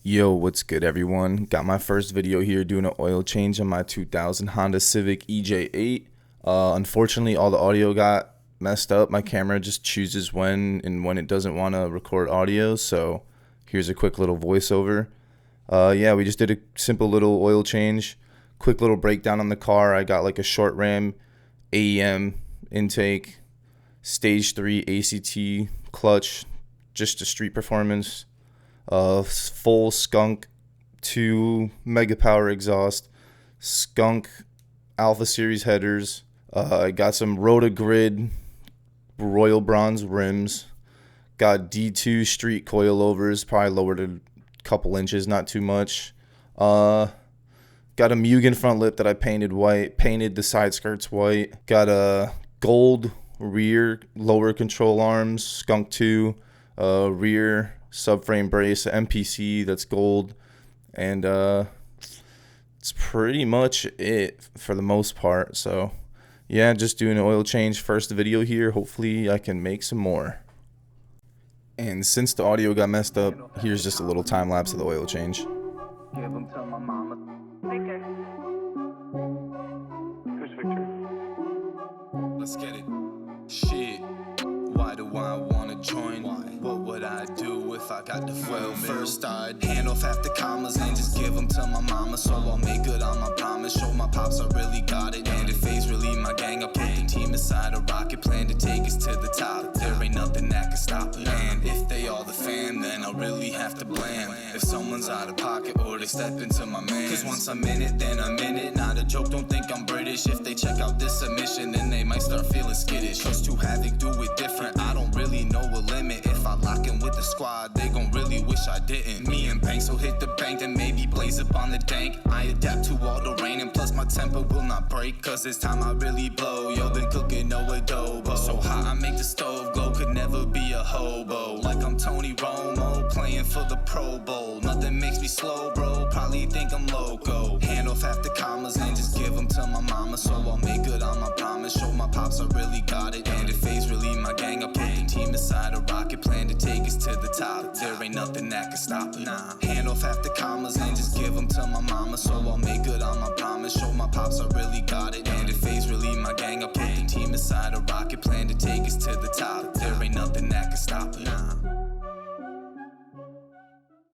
Yo, what's good everyone? Got my first video here doing an oil change on my 2000 Honda Civic EJ8. Unfortunately, all the audio got messed up. My camera just chooses when it doesn't want to record audio, so here's a quick little voiceover. Yeah, we just did a simple little oil change. Quick little breakdown on the car. I got like a short ram AEM intake, stage 3 ACT clutch, just a street performance. Full skunk 2 mega power exhaust, skunk alpha series headers. I got some Rotogrid royal bronze rims, got D2 street coilovers, probably lowered a couple inches, not too much. Got a Mugen front lip that I painted white, painted the side skirts white. Got a gold rear lower control arms, skunk 2, rear subframe brace, MPC that's gold, and it's pretty much it for the most part. So yeah, just doing an oil change, first video here. Hopefully I can make some more. And since the audio got messed up, here's just a little time lapse of the oil change. Give them to my mama. Okay. Who's Victor? Let's get it. Shit. Why do I wanna join? What would I do if I got the well? First I'd hand off half the commas and just give them to my mama, so I'll make good on my promise. Show my pops I really got it, and if A's really my gang, I put the team aside. A rocket plan to take us to the top. There ain't nothing that can stop it. And if they all the fam, then I'll really have to blame if someone's out of pocket or they step into my man. Cause once I'm in it, then I'm in it. Not a joke, don't think I'm British. If they check out this submission, then they might start feeling skittish. Cause to havoc do it different, I don't really know a limit. If I lock in with the squad, they gon' really wish I didn't. Me and Banks will hit the bank, then maybe blaze up on the dank. I adapt to all the rain, and plus my temper will not break. Cause it's time I really blow. Yo, been cooking no adobo. So hot I make the stove glow, could never be a hobo. Like I'm Tony Romo, playing for the Pro Bowl. Nothing makes me slow, bro, probably think I'm loco. Hand off half the commas and just give them to my mama, so I'll make good on my promise. Show my pops I really got it, and if A's really my gang, I put the team aside. A rocket plan to take us to the top. There ain't nothing that can stop it. Nah. Hand off half the commas and just give them to my mama, so I'll make good on my promise. Show my pops I really got it, and if A's really my gang, I put the team aside. A